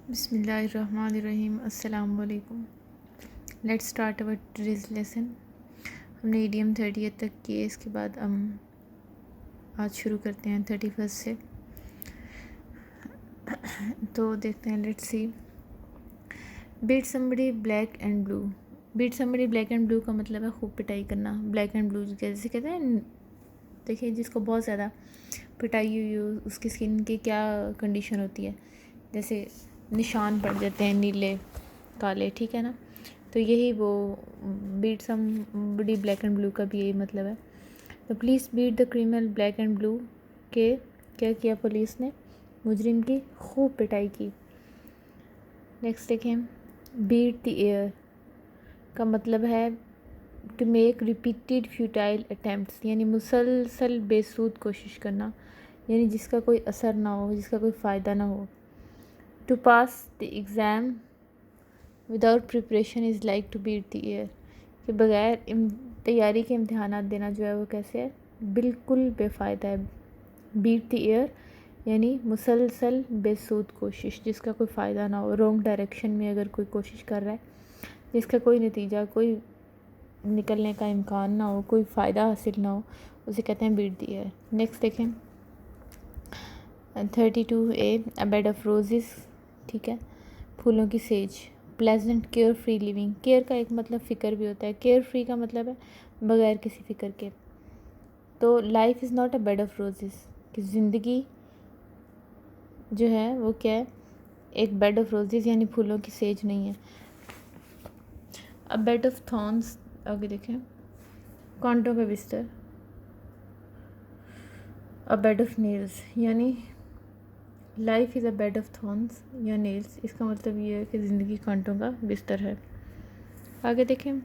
बिस्मिल्लाहिर्रहमानिर्रहीम। अस्सलाम वालेकुम। Let's start our today's lesson. हमने ईडियम 30th तक किए, इसके बाद हम आज शुरू करते हैं 31 से। तो देखते हैं, let's see. Beat somebody black and blue. Beat somebody black and blue का मतलब है खूब पिटाई करना। ब्लैक एंड ब्लू जैसे कहते हैं, देखिए जिसको बहुत ज़्यादा पिटाई हुई हो उसकी स्किन की क्या कंडीशन होती है, जैसे निशान पड़ जाते हैं नीले काले, ठीक है ना। तो यही वो beat somebody black and blue का भी यही मतलब है। तो please beat the criminal black and blue के क्या किया पुलिस ने, मुजरिम की खूब पिटाई की। नेक्स्ट देखें, बीट द एयर का मतलब है to make repeated futile attempts, यानी मुसलसल बेसूद कोशिश करना, यानी जिसका कोई असर ना हो, जिसका कोई फ़ायदा ना हो। To pass the exam without preparation is like to beat the air, कि बग़ैर तैयारी के इम्तहानात देना जो है वो कैसे है, बिल्कुल बेफ़ायदा है। बीट द एयर यानी मुसलसल बेसूद कोशिश, जिसका कोई फ़ायदा ना हो। रॉन्ग डायरेक्शन में अगर कोई कोशिश कर रहा है जिसका कोई नतीजा, कोई निकलने का इम्कान ना हो, कोई फ़ायदा हासिल ना हो, उसे कहते हैं बीट द एयर। नेक्स्ट देखें 32A, a bed of roses, ठीक है, फूलों की says. Pleasant care free living, care का एक मतलब फ़िक्र भी होता है, केयर फ्री का मतलब है बग़ैर किसी फ़िक्र के। तो life is not a bed of roses, कि ज़िंदगी जो है वो क्या है, एक बेड ऑफ रोज़ेस यानी फूलों की सेज नहीं है। अ बेड ऑफ थॉर्न्स, आगे देखें, कांटों का बिस्तर। अ बेड ऑफ नेल्स, यानी life is a bed of thorns या नेल्स, इसका मतलब ये है कि ज़िंदगी कांटों का बिस्तर है। आगे देखें,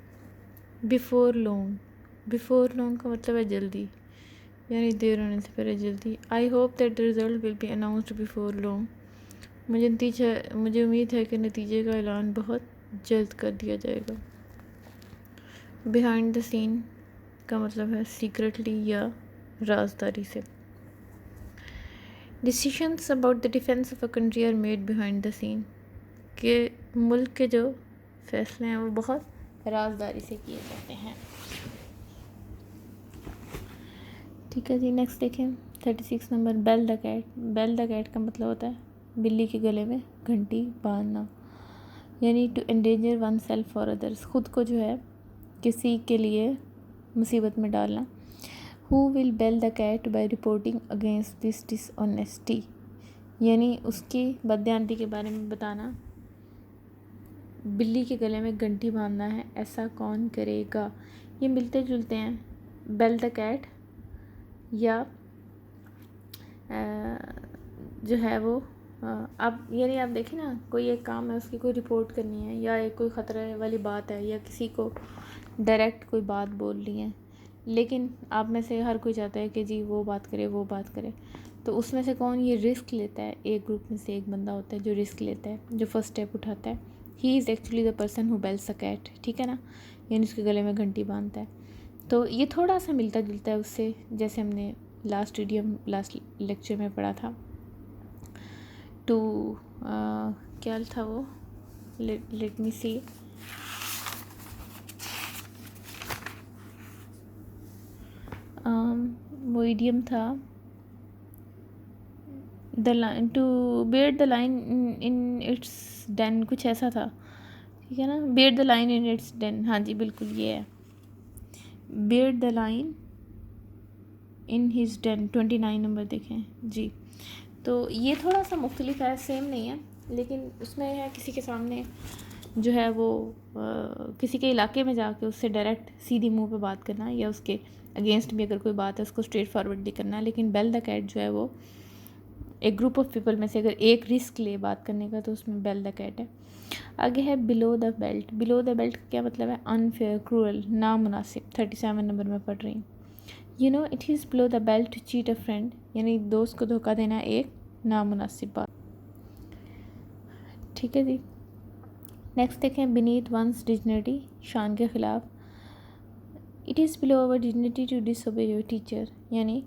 बिफ़ोर लॉन्ग। बिफ़ोर लॉन्ग का मतलब है जल्दी, यानी देर होने से पहले जल्दी। I hope that the result will be announced before long, मुझे उम्मीद है कि नतीजे का ऐलान बहुत जल्द कर दिया जाएगा। बिहाइंड द सीन का मतलब है सीक्रेटली या राजदारी से। Decisions about the defence of a country are made behind the scene, के मुल्क के जो फैसले हैं वो बहुत राजदारी से किए जाते हैं। ठीक है जी, नेक्स्ट देखें 36 नंबर, bell the cat. Bell the cat का मतलब होता है बिल्ली के गले में घंटी बांधना, यानी to endanger oneself for others, ख़ुद को जो है किसी के लिए मुसीबत में डालना। Who will bell the cat by reporting against this dishonesty, यानी उसकी बदयानती के बारे में बताना। बिल्ली के गले में घंटी बांधना है, ऐसा कौन करेगा। ये मिलते जुलते हैं, बेल द कैट या जो है वो आप, यानी आप देखें ना, कोई एक काम है उसकी कोई रिपोर्ट करनी है, या एक कोई ख़तरे वाली बात है, या किसी को डायरेक्ट कोई बात बोलनी है, लेकिन आप में से हर कोई चाहता है कि जी वो बात करे वो बात करे। तो उसमें से कौन ये रिस्क लेता है, एक ग्रुप में से एक बंदा होता है जो रिस्क लेता है, जो फर्स्ट स्टेप उठाता है। He is actually the person who bells a cat, ठीक है ना, यानी उसके गले में घंटी बांधता है। तो ये थोड़ा सा मिलता जुलता है उससे, जैसे हमने लास्ट लेक्चर में पढ़ा था। टू क्या था वो, लेट मी सी, वो इडियम था the lion, to bear the lion in its den, कुछ ऐसा था, ठीक है ना। Bear the lion in its den, हाँ जी बिल्कुल ये है, bear the lion in his den. 29 नंबर देखें जी। तो ये थोड़ा सा मुख्तलिफ है, सेम नहीं है, लेकिन उसमें है किसी के सामने जो है वो किसी के इलाके में जाके उससे डायरेक्ट सीधी मुंह पे बात करना, या उसके अगेंस्ट भी अगर कोई बात है उसको स्ट्रेट फॉरवर्ड भी करना है। लेकिन बेल द कैट जो है वो एक ग्रुप ऑफ पीपल में से अगर एक रिस्क ले बात करने का, तो उसमें बेल द कैट है। आगे है below the belt. Below the belt का क्या मतलब है, अनफेयर, क्रूअल, नामुनासिब। 37 नंबर में पढ़ रही हूँ। You know it is below the belt to cheat a friend, यानी दोस्त को धोखा देना एक नामुनासिब बात, ठीक है जी। नेक्स्ट देखें, बीनीथ वंस डिग्निटी, शान के ख़िलाफ़। It is below our dignity to disobey your teacher, यानी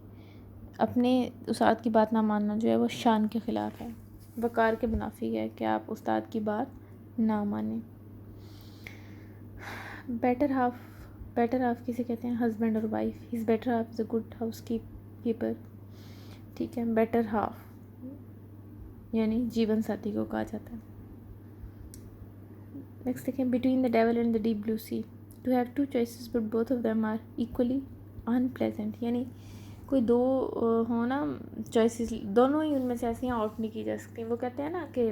अपने उस्ताद की बात ना मानना जो है वो शान के ख़िलाफ़ है। वक़ार के मुनाफिक है कि आप उस्ताद की बात ना मानें। बेटर हाफ किसे कहते हैं? हस्बैंड और wife. His better half is a good house keeper. ठीक है, बेटर हाफ यानी जीवन साथी को कहा जाता है। नेक्स्ट देखें, between the devil and the deep blue sea, to have two choices but both of them are equally unpleasant. यानी कोई दो हो ना चॉइसेस, दोनों ही उनमें से ऐसी आउट नहीं की जा सकती। वो कहते हैं ना कि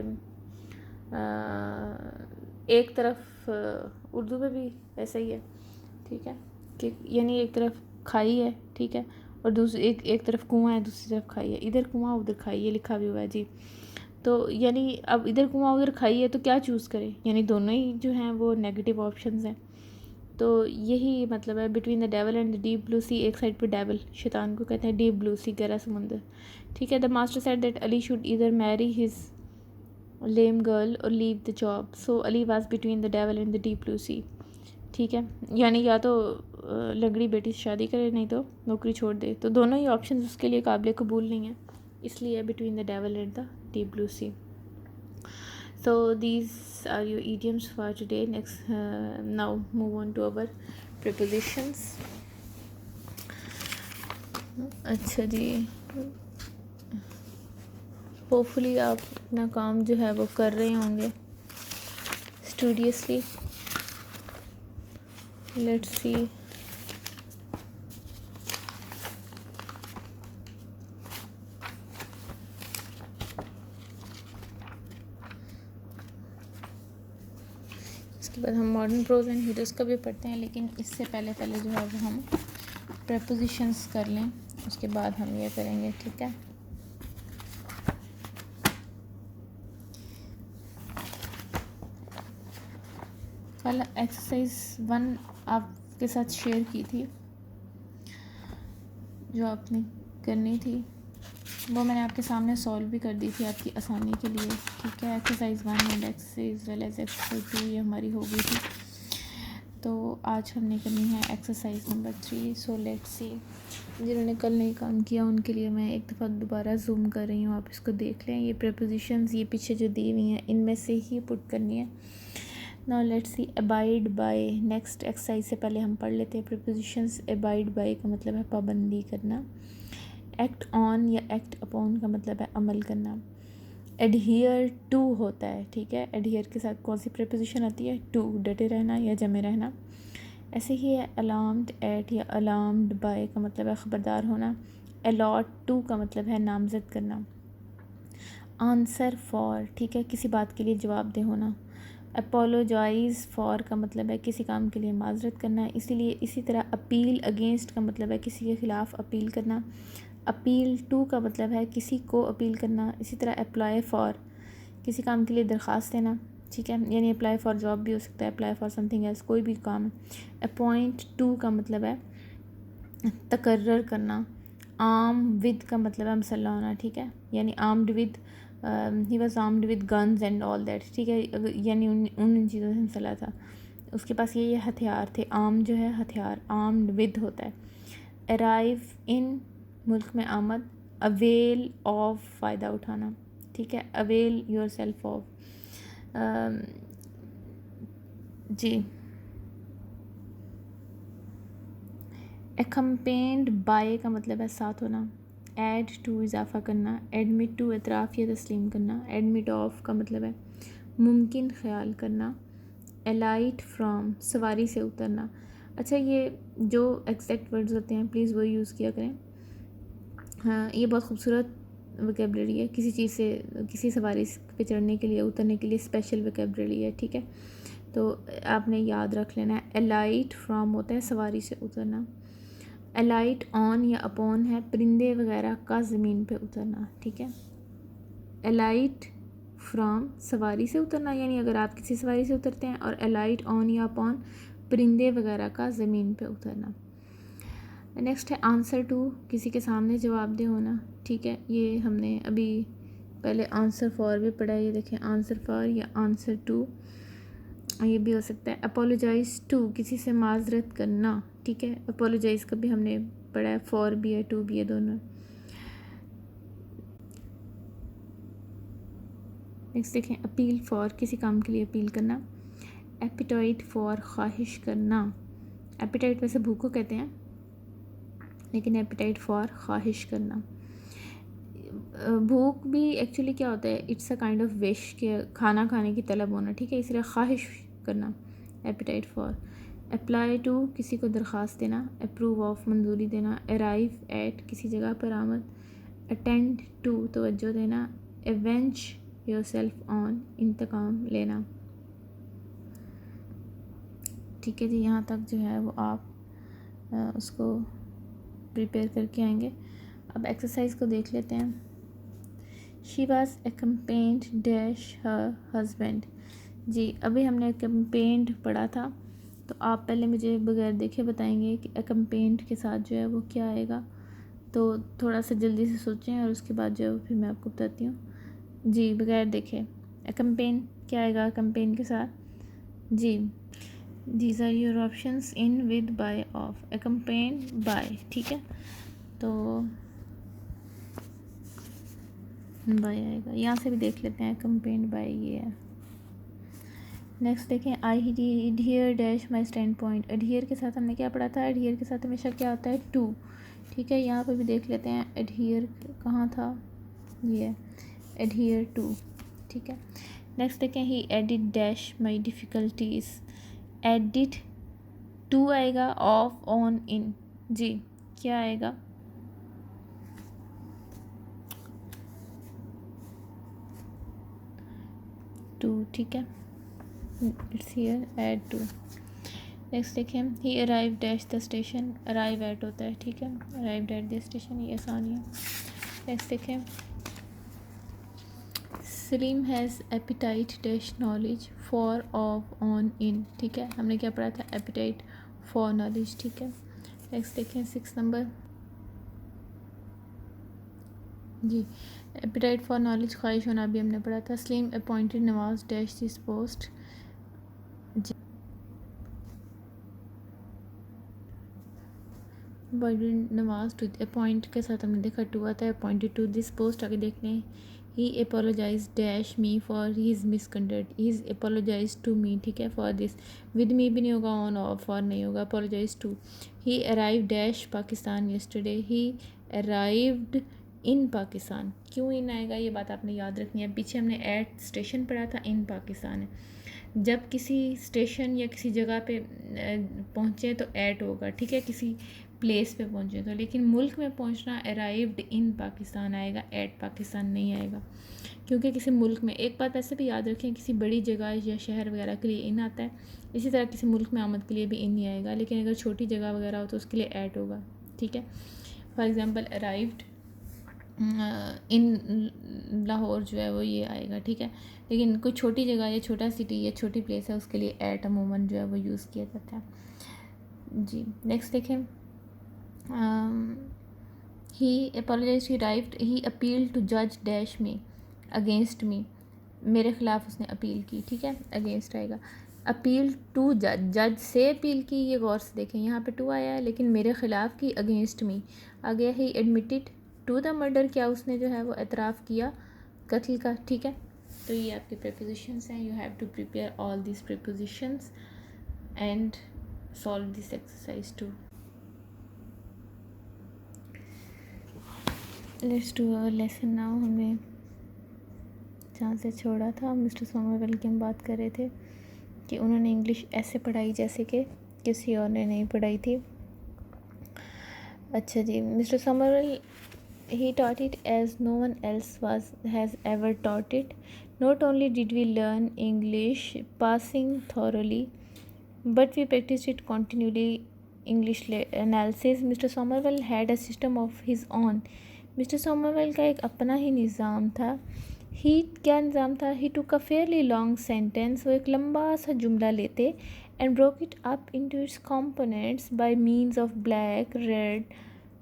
एक तरफ उर्दू में भी ऐसा ही है, ठीक है, कि यानी एक तरफ खाई है, ठीक है, और दूसरी एक तरफ कुआं है, दूसरी तरफ खाई है। इधर कुआं उधर खाई, ये लिखा भी हुआ है जी। तो यानी अब इधर कुआं उधर खाई है तो क्या चूज़ करें? यानी दोनों ही जो हैं वो नेगेटिव ऑप्शंस हैं। तो यही मतलब है between the devil and the deep blue sea. एक साइड पे डेवल शैतान को कहते हैं, डीप ब्लू सी गहरा समुंदर, ठीक है। The master said that Ali should either marry his lame girl और leave the job, so Ali was between the devil and the deep blue sea, ठीक है। यानी या तो लंगड़ी बेटी से शादी करे, नहीं तो नौकरी छोड़ दे। तो दोनों ही ऑप्शन उसके लिए काबिल कबूल नहीं है, इसलिए between the devil and the deep blue sea. So these are your idioms for today. Next, now move on to our prepositions. अच्छा जी, होपफुली आप अपना काम जो है वो कर रहे होंगे स्टूडियसली। लेट्स सी, इसके बाद हम मॉडर्न प्रोज एंड हीरोज़ का भी पढ़ते हैं, लेकिन इससे पहले जो है वो हम प्रेपोजिशंस कर लें, उसके बाद हम ये करेंगे, ठीक है। कल एक्सरसाइज 1 आपके साथ शेयर की थी, जो आपने करनी थी वो मैंने आपके सामने सॉल्व भी कर दी थी आपकी आसानी के लिए, ठीक है। Exercise 1 and exercise well as exercise 2 ये हमारी हो गई थी। तो आज हमने करनी है exercise number 3। So let's see, जिन्होंने कल नहीं काम किया उनके लिए मैं एक दफ़ा दोबारा जूम कर रही हूँ, आप इसको देख लें। ये प्रेपोजिशंस ये पीछे जो दी हुई हैं इनमें से ही पुट करनी है। Now let's see, abide by. Next exercise से पहले हम पढ़ लेते हैं प्रेपोजिशंस। अबाइड बाय का मतलब है पाबंदी करना। एक्ट ऑन या एक्ट अपॉन का मतलब है अमल करना। एडहियर टू होता है, ठीक है। एडहियर के साथ कौन सी प्रेपोजिशन आती है? टू, डटे रहना या जमे रहना। ऐसे ही है अलार्म्ड एट या अलार्म्ड बाय का मतलब है ख़बरदार होना। अलॉट टू का मतलब है नामज़द करना। आंसर फॉर, ठीक है, किसी बात के लिए जवाबदेह होना। अपोलोजाइज़ फॉर का मतलब है किसी काम के लिए माजरत करना। इसीलिए इसी तरह अपील अगेंस्ट का मतलब है किसी के ख़िलाफ़ अपील करना। अपील टू का मतलब है किसी को अपील करना। इसी तरह अप्लाई फॉर किसी काम के लिए दरख्वास्त देना, ठीक है, यानी अप्लाई फॉर जॉब भी हो सकता है, अप्लाई फॉर समथिंग एल्स, कोई भी काम है। अपॉइंट टू का मतलब है तकर्रर करना। आर्म विद का मतलब है मसल्ला होना, ठीक है, यानी armed with, he was armed with guns and all that, ठीक है, यानी उन चीज़ों से मसला था, उसके पास ये हथियार थे। आर्म जो है हथियार, आर्म्ड विद होता है। अराइव इन मुल्क में आमद। अवेल ऑफ फ़ायदा उठाना, ठीक है, अवेल योर सेल्फ ऑफ जी। एक्म्पेंड बाय का मतलब है साथ होना। ऐड टू इजाफ़ा करना। एडमिट टू एतराफ़ या तस्लीम करना। एडमिट ऑफ का मतलब है मुमकिन ख्याल करना। एलाइट फ्रॉम सवारी से उतरना। अच्छा, ये जो एग्जैक्ट वर्ड्स होते हैं प्लीज़ वो यूज़ किया करें। हाँ, ये बहुत खूबसूरत वोकेबलरी है, किसी चीज़ से किसी सवारी पे चढ़ने के लिए उतरने के लिए स्पेशल वोकेबलरी है, ठीक है, तो आपने याद रख लेना है। एलाइट फ्रॉम होता है सवारी से उतरना। एलाइट ऑन या अपॉन है परिंदे वगैरह का ज़मीन पे उतरना, ठीक है। एलाइट फ्रॉम सवारी से उतरना, यानी अगर आप किसी सवारी से उतरते हैं, और एलाइट ऑन या अपॉन परिंदे वगैरह का ज़मीन पे उतरना। नेक्स्ट है आंसर टू, किसी के सामने जवाबदेह होना, ठीक है, ये हमने अभी पहले आंसर फॉर भी पढ़ा है, ये देखें आंसर फॉर या आंसर टू ये भी हो सकता है। अपोलोजाइज़ टू किसी से माजरत करना, ठीक है, अपोलोजाइज़ का भी हमने पढ़ा है, फॉर भी है टू भी है दोनों। नेक्स्ट देखें, अपील फॉर किसी काम के लिए अपील करना, एपिटाइट फॉर ख्वाहिश करना, एपिटाइट वैसे भूख को कहते हैं लेकिन एपिटाइट फॉर ख्वाहिश करना। भूख भी एक्चुअली क्या होता है, it's a kind of wish के खाना खाने की तलब होना, ठीक है, इसलिए ख्वाहिश करना, एपिटाइट फॉर। अप्लाई टू किसी को दरख्वास्त देना, अप्रूव ऑफ मंजूरी देना, अराइव एट किसी जगह पर आमद, अटेंड टू तवज्जो देना, एवेंज योरसेल्फ ऑन इंतकाम लेना। ठीक है जी, यहाँ तक जो है वो आप उसको प्रिपेयर करके आएंगे। अब एक्सरसाइज को देख लेते हैं। She was accompanied dash her husband. जी अभी हमने एक्म्पेन्ड पढ़ा था, तो आप पहले मुझे बगैर देखे बताएंगे कि एक्म्पेन्ड के साथ जो है वो क्या आएगा। तो थोड़ा सा जल्दी से सोचें और उसके बाद जो है फिर मैं आपको बताती हूँ। जी बगैर देखे एक्म्पेन क्या आएगा एक्म्पेन के साथ। जी these are your options, in, with, by, of. Accompany by, ठीक है, तो बाय आएगा। यहाँ से भी देख लेते हैं एक्म्पेन बाय ये है। नेक्स्ट देखें, I adhere dash my standpoint. Adhere के साथ हमने क्या पढ़ा था, एडहियर के साथ हमेशा क्या होता है, टू, ठीक है। यहाँ पे भी देख लेते हैं एडहियर कहाँ था, ये एडहियर टू, ठीक है। नेक्स्ट देखें, he added dash my difficulties. Added to आएगा, ऑफ, ऑन, इन। जी क्या आएगा, टू, ठीक है, it's here add to. Next देखें, he arrive dash the station. Arrive at होता है, ठीक है, अराइव एट द स्टेशन, ये आसानी है। नेक्स्ट देखें, Salim has appetite dash knowledge for, of, on, in, ठीक है, हमने क्या पढ़ा था, एपिटाइट फॉर नॉलेज, ठीक है। नेक्स्ट देखें 6 नंबर, जी एपिटाइट फॉर नॉलेज ख्वाहिश होना भी हमने पढ़ा था। Salim appointed Nawaz dash this post. जी अपॉइंटेड नवाज टू, अपॉइंट के साथ हमने देखा टू आता है, अपॉइंटेड टू दिस पोस्ट। आगे देख लें, he apologize dash me for his misconduct. He is apologize to me, ठीक है, फॉर दिस। विद मी भी नहीं होगा, ऑन और फॉर नहीं होगा, apologise to. He arrive dash Pakistan yesterday. He arrived in Pakistan. क्यों इन आएगा, ये बात आपने याद रखनी है। पीछे हमने एट स्टेशन पढ़ा था, इन पाकिस्तान है। जब किसी स्टेशन या किसी जगह पे पहुँचे तो एट होगा, ठीक है, किसी प्लेस पे पहुँचे तो। लेकिन मुल्क में पहुँचना अराइव्ड इन पाकिस्तान आएगा, एट पाकिस्तान नहीं आएगा, क्योंकि किसी मुल्क में। एक बात ऐसे भी याद रखें, किसी बड़ी जगह या शहर वगैरह के लिए इन आता है, इसी तरह किसी मुल्क में आमद के लिए भी इन ही आएगा। लेकिन अगर छोटी जगह वगैरह हो तो उसके लिए एट होगा, ठीक है। For example arrived in Lahore जो है वो ये आएगा, ठीक है। लेकिन कोई छोटी जगह या छोटा सिटी या छोटी प्लेस है उसके लिए एट अमूमन जो है वो यूज़ किया जाता है। जी नेक्स्ट देखें, he apologize, he arrived, he appeal to जज डैश मी, अगेंस्ट मी, मेरे ख़िलाफ़ उसने अपील की, ठीक है, अगेंस्ट आएगा। अपील टू जज, जज से अपील की, ये गौर से देखें, यहाँ पे टू आया है, लेकिन मेरे ख़िलाफ़ की, अगेंस्ट मी आ गया। He admitted to the murder, क्या उसने जो है वो एतराफ़ किया कत्ल का, ठीक है। तो ये आपके प्रीपोजिशंस हैं। You have to prepare all this prepositions and solve this exercise too. Let's do our lesson now. हमने जहाँ से छोड़ा था, मिस्टर सोमरवेल की हम बात कर रहे थे कि उन्होंने इंग्लिश ऐसे पढ़ाई जैसे कि किसी और ने नहीं पढ़ाई थी। अच्छा जी, mister Somervell, he taught it as no one else has ever taught it. Not only did we learn English passing thoroughly, but we practiced it continually. English analysis. Mr. Somerville had a system of his own. Mr. Somerville का एक अपना ही निज़ाम था। ही क्या निज़ाम था, he took a fairly long sentence, वो एक लंबा सा जुमला लेते, and broke it up into its components by means of black, red,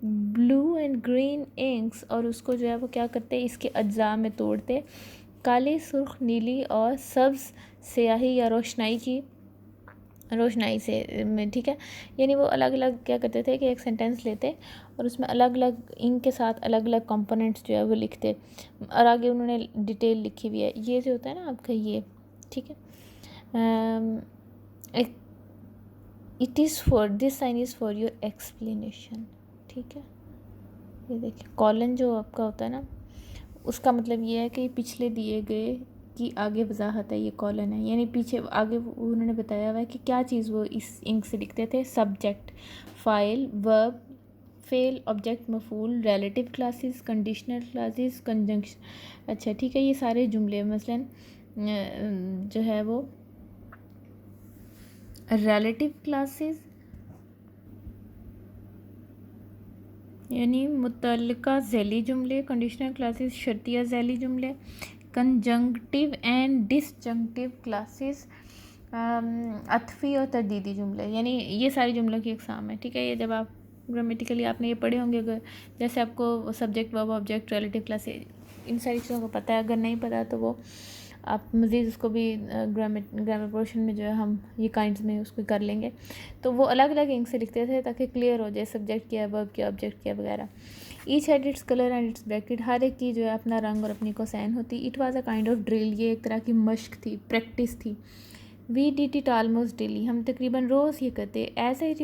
blue and green inks, और उसको जो है वो क्या करते हैं, इसके अज्जा में तोड़ते, काली, सुर्ख, नीली और सब्ज़ स्याही या रोशनाई की रोशनाई से में, ठीक है। यानी वो अलग अलग क्या करते थे कि एक सेंटेंस लेते और उसमें अलग अलग इंक के साथ अलग अलग कंपोनेंट्स जो है वो लिखते, और आगे उन्होंने डिटेल लिखी हुई है। ये जो होता है ना आपका ये, ठीक है, it is for this sign is for your explanation, ठीक है। ये देखिए कॉलन जो आपका होता है ना, उसका मतलब ये है कि पिछले दिए गए की आगे वजाहत है, ये कॉलन है, यानी पीछे आगे उन्होंने बताया हुआ है कि क्या चीज़ वो इस इंक से लिखते थे। Subject, file, verb, fail, object, मफूल, relative clauses, conditional clauses, conjunction. अच्छा ठीक है, ये सारे जुमले मसलन जो है वो रिलेटिव क्लासेस यानी मुतल्लिका ज़ैली जुमले, कंडीशनल क्लासेस शर्तिया ज़ैली जुमले, कंजंक्टिव एंड डिसजंक्टिव क्लासेस अतफ़ी और तरदीदी जुमले, यानी ये सारे जुमलों की इकसाम है, ठीक है। ये जब आप ग्रामेटिकली आपने ये पढ़े होंगे, अगर जैसे आपको subject, verb, object, relative clauses, इन सारी चीज़ों को पता है। अगर नहीं पता तो वो आप मज़ीद उसको भी ग्रामर पोर्शन में जो है हम ये काइंड्स में उसको कर लेंगे। तो वो अलग अलग इंक से लिखते थे ताकि क्लियर हो जाए सब्जेक्ट क्या है, वर्ब क्या, ऑब्जेक्ट क्या वगैरह। Each had its colour and its bracket, हर एक की जो है अपना रंग और अपनी कोसाइन होती। It was a kind of drill, ये एक तरह की मश्क थी, प्रैक्टिस थी। We did it almost daily, हम तकरीबन रोज़ ये करते। As I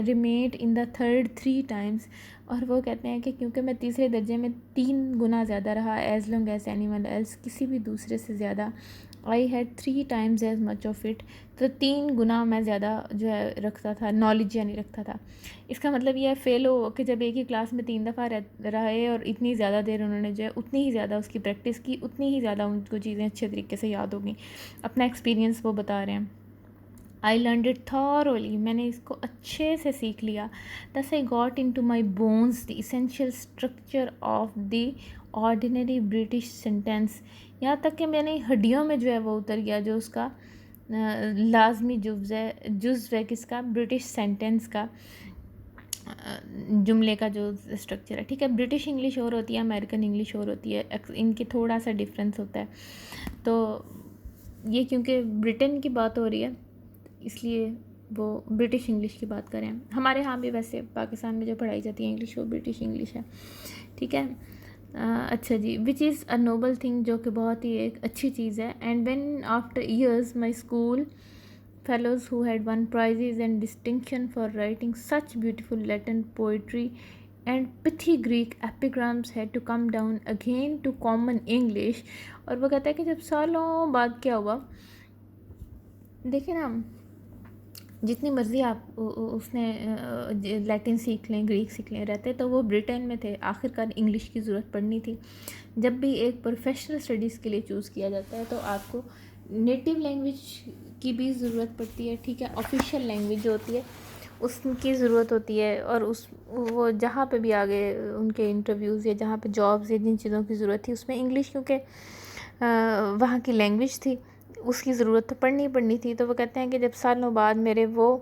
remained in the third 3 times, और वो कहते हैं कि क्योंकि मैं तीसरे दर्जे में 3 गुना ज़्यादा रहा, as long as anyone else, किसी भी दूसरे से ज़्यादा। I had 3 times as much of it, तो 3 गुना मैं ज़्यादा जो है रखता था, नॉलेज यानी रखता था। इसका मतलब यह है फेल हो कि जब एक ही क्लास में 3 दफ़ा रहे और इतनी ज़्यादा देर उन्होंने जो है उतनी ही ज़्यादा उसकी प्रैक्टिस की, उतनी ही ज़्यादा उनको चीज़ें अच्छे तरीके से याद होगी। अपना एक्सपीरियंस वो बता रहे हैं। आई लर्न इट थॉरली, मैंने इसको अच्छे से सीख लिया। Thus I got into my bones the essential structure of the ordinary British sentence, यहाँ तक कि मैंने हड्डियों में जो है वो उतर गया जो उसका लाजमी जुज़्व है किसका, ब्रिटिश सेंटेंस का, जुमले का जो स्ट्रक्चर है, ठीक है। ब्रिटिश इंग्लिश और होती है, अमेरिकन इंग्लिश और होती है, इनकी थोड़ा सा डिफरेंस होता है। तो ये क्योंकि ब्रिटेन की बात हो रही है इसलिए वो ब्रिटिश इंग्लिश की बात करें। हमारे यहाँ भी वैसे पाकिस्तान में जो पढ़ाई जाती है इंग्लिश वो ब्रिटिश इंग्लिश है, ठीक है। अच्छा जी, which is a noble thing, जो कि बहुत ही एक अच्छी चीज़ है। And when after years my school fellows who had won prizes and distinction for writing such beautiful Latin poetry and pithy Greek epigrams had to come down again to common English। और वो कहता है कि जब सालों बाद क्या हुआ, देखिए ना, जितनी मर्ज़ी आप उसने लैटिन सीख लें, ग्रीक सीख लें, रहते तो वो ब्रिटेन में थे, आखिरकार इंग्लिश की ज़रूरत पड़नी थी। जब भी एक प्रोफेशनल स्टडीज़ के लिए चूज़ किया जाता है तो आपको नेटिव लैंग्वेज की भी ज़रूरत पड़ती है, ठीक है। ऑफिशियल लैंग्वेज जो होती है उसकी ज़रूरत होती है, और वो जहाँ पे भी आगे उनके इंटरव्यूज़ या जहाँ पे जॉब्स या जिन चीज़ों की ज़रूरत थी उसमें इंग्लिश क्योंकि वहाँ की लैंग्वेज थी, उसकी ज़रूरत तो पड़नी थी। तो वो कहते हैं कि जब सालों बाद मेरे वो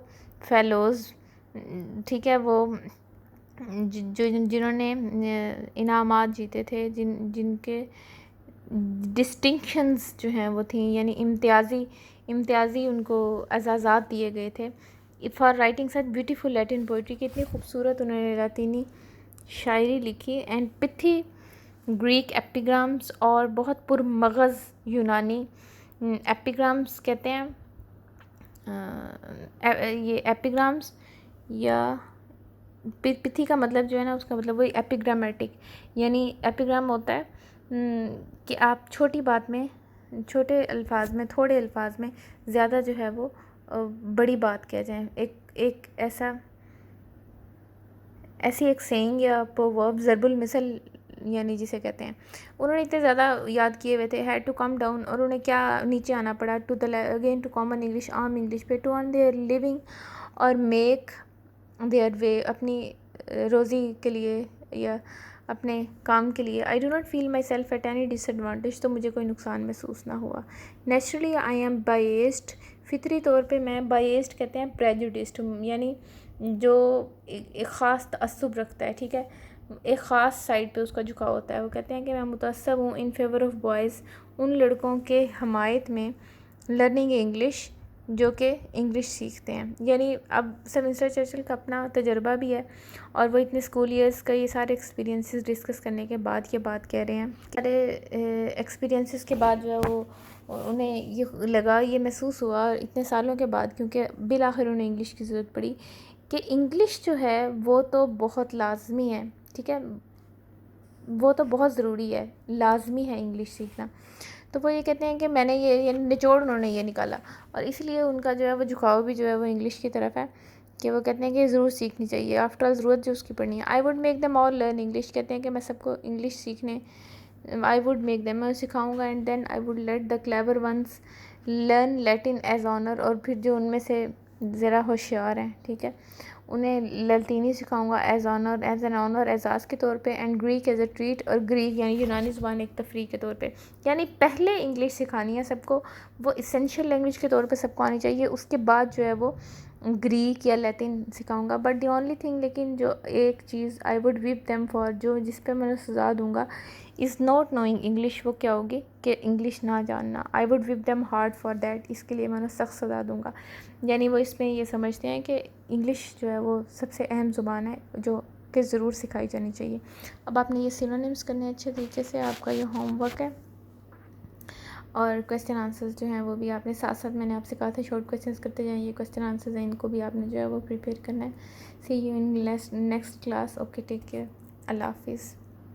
फेलोज़, ठीक है, वो जिन्होंने इनामात जीते थे, जिनके डिस्टिंक्शंस जो हैं वो थी, यानी इम्तियाज़ी उनको एजाज़ात दिए गए थे for writing such beautiful Latin poetry, की इतनी खूबसूरत उन्होंने लातीनी शायरी लिखी, एंड पिथी ग्रीक एपिग्राम्स, और बहुत पुरमगज़ यूनानी एपिग्राम्स कहते हैं। ये एपिग्राम्स या पिथी का मतलब जो है ना, उसका मतलब वही एपिग्रामेटिक, यानी एपिग्राम होता है कि आप छोटी बात में, छोटे अल्फाज में, थोड़े अल्फाज में ज़्यादा जो है वो बड़ी बात कह जाएँ। एक ऐसी एक सेइंग या प्रोवर्ब, ज़रबुल मिसल यानी जिसे कहते हैं, उन्होंने इतने ज़्यादा याद किए हुए थे। हैड टू कम डाउन, और उन्हें क्या नीचे आना पड़ा, to the again to common English, आम इंग्लिश पे, टू अर्न देयर लिविंग और मेक देयर वे, अपनी रोज़ी के लिए या अपने काम के लिए। I do not feel myself at any disadvantage, तो मुझे कोई नुकसान महसूस ना हुआ। नेचुरली आई एम बाइस्ड, फितरी तौर पे मैं, बाइस्ड कहते हैं प्रेजुडिस्ड, यानी जो एक ख़ास तअस्सुब रखता है, ठीक है, एक ख़ास साइड पे उसका झुकाव होता है। वो कहते हैं कि मैं मुतअस्सब हूँ इन फेवर ऑफ़ बॉयज़, उन लड़कों के हमायत में, लर्निंग इंग्लिश जो कि इंग्लिश सीखते हैं। यानी अब सर विंस्टन चर्चिल का अपना तजर्बा भी है और वो इतने स्कूल ईयर्स का ये सारे एक्सपीरियंसेस डिस्कस करने के बाद ये बात कह रहे हैं। सारे एक्सपीरियंसेस के बाद जो है वो उन्हें ये लगा, ये महसूस हुआ इतने सालों के बाद, क्योंकि बिल आखिर उन्हें इंग्लिश की ज़रूरत पड़ी, कि इंग्लिश जो है वो तो बहुत लाजमी है, ठीक है, वो तो बहुत ज़रूरी है, लाजमी है इंग्लिश सीखना। तो वो ये कहते हैं कि मैंने ये निचोड़ उन्होंने ये निकाला, और इसलिए उनका जो है वो झुकाव भी जो है वो इंग्लिश की तरफ है, कि वो कहते हैं कि ज़रूर सीखनी चाहिए, आफ्टर ऑल ज़रूरत जो उसकी पड़नी है। I would make them all learn English, कहते हैं कि मैं सबको इंग्लिश सीखने, आई वुड मेक देम, मैं सिखाऊंगा, and then I would let the clever ones learn Latin as honour, और फिर जो उनमें से ज़रा होशियार हैं, ठीक है, उन्हें लैटिनी सिखाऊंगा as honour, as an honour, एजाज़ के तौर पे, and Greek as a treat, और ग्रीक यानी यूनानी ज़ुबान एक तफरीक के तौर पे। यानी पहले इंग्लिश सिखानी है सबको, वो इसेंशियल लैंग्वेज के तौर पे सबको आनी चाहिए, उसके बाद जो है वो ग्रीक या लैटिन सिखाऊंगा। बट दी ओनली थिंग, लेकिन जो एक चीज़ I would whip them for, जो जिस पे मैं सज़ा दूंगा, इज़ नॉट नोइंग इंग्लिश, वो क्या होगी कि इंग्लिश ना जानना। आई would whip them hard for that, इसके लिए मैं सख्त सज़ा दूंगा। यानी वो इसमें ये समझते हैं कि इंग्लिश जो है वो सबसे अहम ज़ुबान है जो कि ज़रूर सिखाई जानी चाहिए। अब आपने ये सिनोनिम्स करने हैं अच्छे तरीके से, आपका ये होमवर्क है, और क्वेश्चन आंसर्स जो हैं वो भी आपने साथ साथ, मैंने आपसे कहा था शॉर्ट क्वेश्चंस करते जाइए, क्वेश्चन आंसर्स हैं इनको भी आपने जो है वो प्रिपेयर करना है। See you in next class. Okay, take care, अल्लाह हाफिज़।